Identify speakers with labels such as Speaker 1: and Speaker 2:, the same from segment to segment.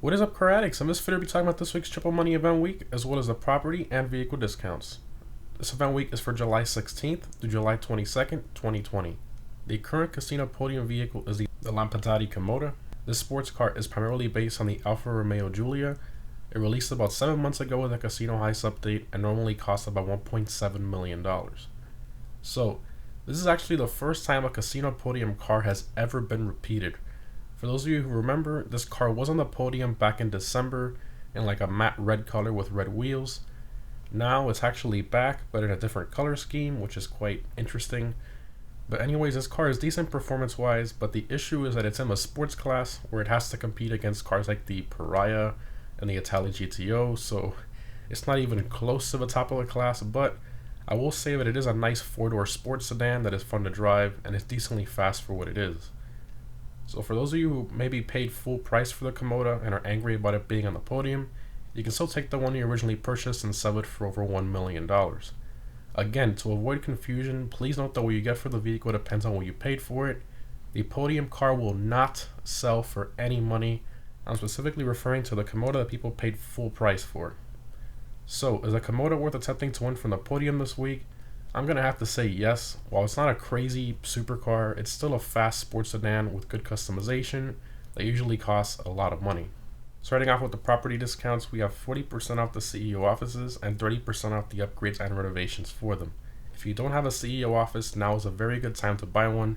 Speaker 1: What is up, car addicts? I'm just going to be talking about this week's Triple Money Event Week, as well as the property and vehicle discounts. This event week is for July 16th through July 22nd, 2020. The current casino podium vehicle is the Lampadati Komoda. This sports car is primarily based on the Alfa Romeo Giulia. It released about 7 months ago with a casino heist update and normally costs about $1.7 million. So, this is actually the first time a casino podium car has ever been repeated. For those of you who remember, this car was on the podium back in December in like a matte red color with red wheels. Now it's actually back, but in a different color scheme, which is quite interesting. But anyways, this car is decent performance-wise, but the issue is that it's in the sports class where it has to compete against cars like the Pariah and the Itali GTO, so it's not even close to the top of the class, but I will say that it is a nice four-door sports sedan that is fun to drive and is decently fast for what it is. So for those of you who maybe paid full price for the Komoda and are angry about it being on the podium, you can still take the one you originally purchased and sell it for over $1 million. Again, to avoid confusion, please note that what you get for the vehicle depends on what you paid for it. The podium car will not sell for any money. I'm specifically referring to the Komoda that people paid full price for. So, is the Komoda worth attempting to win from the podium this week? I'm going to have to say yes. While it's not a crazy supercar, it's still a fast sports sedan with good customization that usually costs a lot of money. Starting off with the property discounts, we have 40% off the CEO offices and 30% off the upgrades and renovations for them. If you don't have a CEO office, now is a very good time to buy one.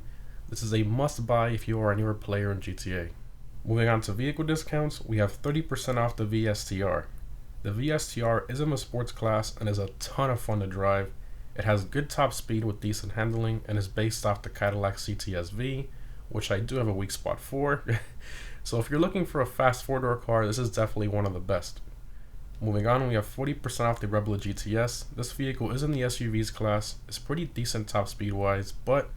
Speaker 1: This is a must buy if you are a newer player in GTA. Moving on to vehicle discounts, we have 30% off the VSTR. The VSTR is in the sports class and is a ton of fun to drive. It has good top speed with decent handling and is based off the Cadillac CTS-V, which I do have a weak spot for. So if you're looking for a fast four-door car, this is definitely one of the best. Moving on, we have 40% off the Rebel GTS. This vehicle is in the SUVs class. It's pretty decent top speed-wise, but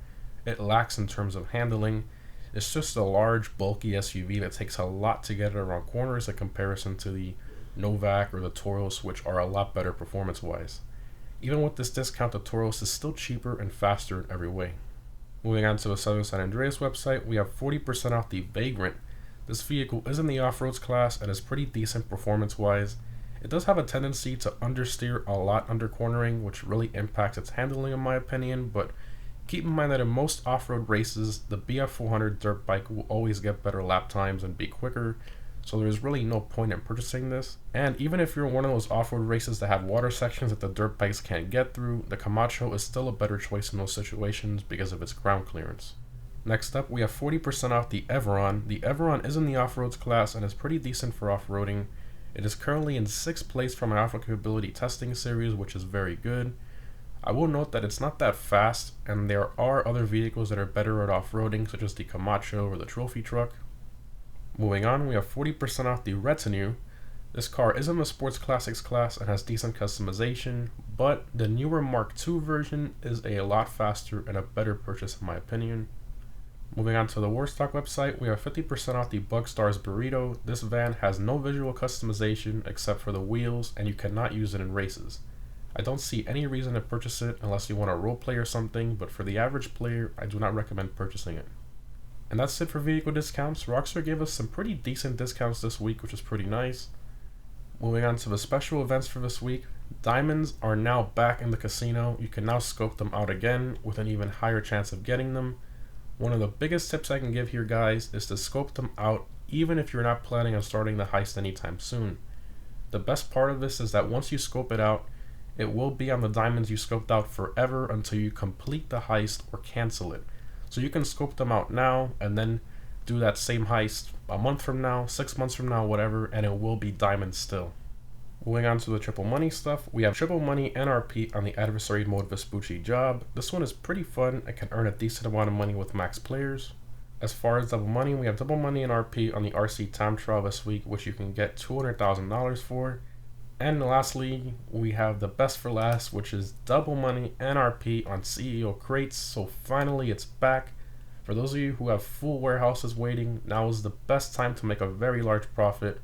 Speaker 1: it lacks in terms of handling. It's just a large, bulky SUV that takes a lot to get it around corners in comparison to the Novak or the Taurus, which are a lot better performance-wise. Even with this discount, the Taurus is still cheaper and faster in every way. Moving on to the Southern San Andreas website, we have 40% off the Vagrant. This vehicle is in the off-roads class and is pretty decent performance-wise. It does have a tendency to understeer a lot under cornering, which really impacts its handling in my opinion, but keep in mind that in most off-road races, the BF400 dirt bike will always get better lap times and be quicker, so there's really no point in purchasing this. And even if you're in one of those off-road races that have water sections that the dirt bikes can't get through, the Camacho is still a better choice in those situations because of its ground clearance. Next up, we have 40% off the Everon. The Everon is in the off-roads class and is pretty decent for off-roading. It is currently in 6th place from an alpha capability testing series, which is very good. I will note that it's not that fast, and there are other vehicles that are better at off-roading, such as the Camacho or the trophy truck. Moving on, we have 40% off the Retinue. This car is in the Sports Classics class and has decent customization, but the newer Mark II version is a lot faster and a better purchase in my opinion. Moving on to the Warstock website, we have 50% off the Bugstars Burrito. This van has no visual customization except for the wheels, and you cannot use it in races. I don't see any reason to purchase it unless you want to roleplay or something, but for the average player, I do not recommend purchasing it. And that's it for vehicle discounts. Rockstar gave us some pretty decent discounts this week, which is pretty nice. Moving on to the special events for this week. Diamonds are now back in the casino. You can now scope them out again with an even higher chance of getting them. One of the biggest tips I can give here, guys, is to scope them out even if you're not planning on starting the heist anytime soon. The best part of this is that once you scope it out, it will be on the diamonds you scoped out forever until you complete the heist or cancel it. So you can scope them out now and then do that same heist a month from now, 6 months from now, whatever, and it will be diamonds still. Moving on to the triple money stuff, we have triple money NRP on the adversary mode Vespucci job. This one is pretty fun and can earn a decent amount of money with max players. As far as double money, we have double money NRP on the RC time trial this week, which you can get $200,000 for. And lastly, we have the best for last, which is double money NRP on CEO crates. So finally it's back. For those of you who have full warehouses waiting, now is the best time to make a very large profit.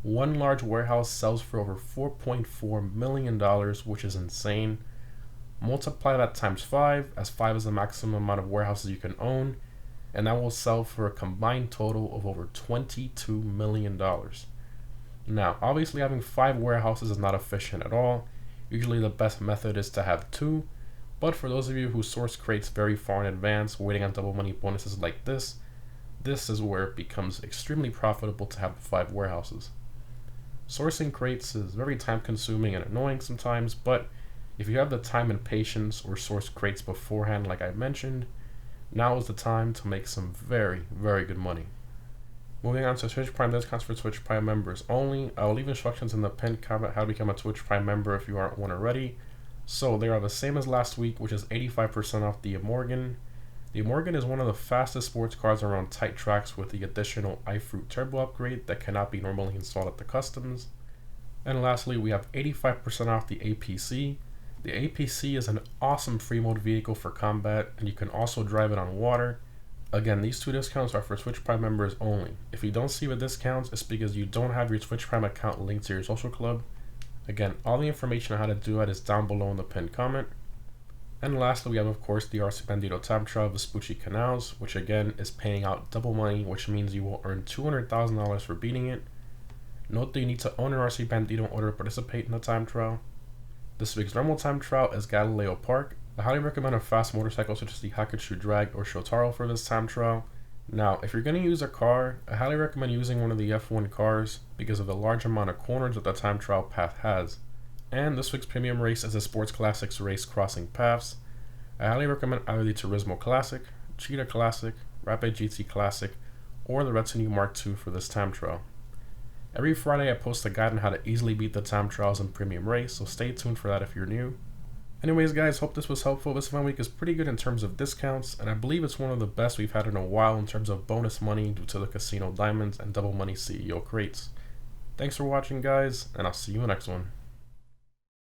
Speaker 1: One large warehouse sells for over $4.4 million, which is insane. Multiply that times 5, as 5 is the maximum amount of warehouses you can own, and that will sell for a combined total of over $22 million. Now, obviously having 5 warehouses is not efficient at all. Usually the best method is to have 2, but for those of you who source crates very far in advance, waiting on double money bonuses like this is where it becomes extremely profitable to have 5 warehouses. Sourcing crates is very time consuming and annoying sometimes, but if you have the time and patience or source crates beforehand like I mentioned, now is the time to make some very, very good money. Moving on to Twitch Prime discounts for Twitch Prime members only. I will leave instructions in the pinned comment how to become a Twitch Prime member if you aren't one already. So they are the same as last week, which is 85% off the Morgan. The Morgan is one of the fastest sports cars around tight tracks with the additional iFruit turbo upgrade that cannot be normally installed at the customs. And lastly, we have 85% off the APC. The APC is an awesome free mode vehicle for combat, and you can also drive it on water. Again, these 2 discounts are for Twitch Prime members only. If you don't see the discounts, it's because you don't have your Twitch Prime account linked to your social club. Again, all the information on how to do that is down below in the pinned comment. And lastly, we have of course the RC Bandito Time Trial Vespucci Canals, which again is paying out double money, which means you will earn $200,000 for beating it. Note that you need to own an RC Bandito in order to participate in the time trial. This week's normal time trial is Galileo Park. I highly recommend a fast motorcycle such as the Hakuchu Drag or Shotaro for this time trial. Now, if you're going to use a car, I highly recommend using one of the F1 cars because of the large amount of corners that the time trial path has. And this week's premium race is the Sports Classics race Crossing Paths. I highly recommend either the Turismo Classic, Cheetah Classic, Rapid GT Classic, or the Retinue Mark II for this time trial. Every Friday I post a guide on how to easily beat the time trials in premium race, so stay tuned for that if you're new. Anyways guys, hope this was helpful. This event week is pretty good in terms of discounts, and I believe it's one of the best we've had in a while in terms of bonus money due to the casino diamonds and double money CEO crates. Thanks for watching guys, and I'll see you in the next one.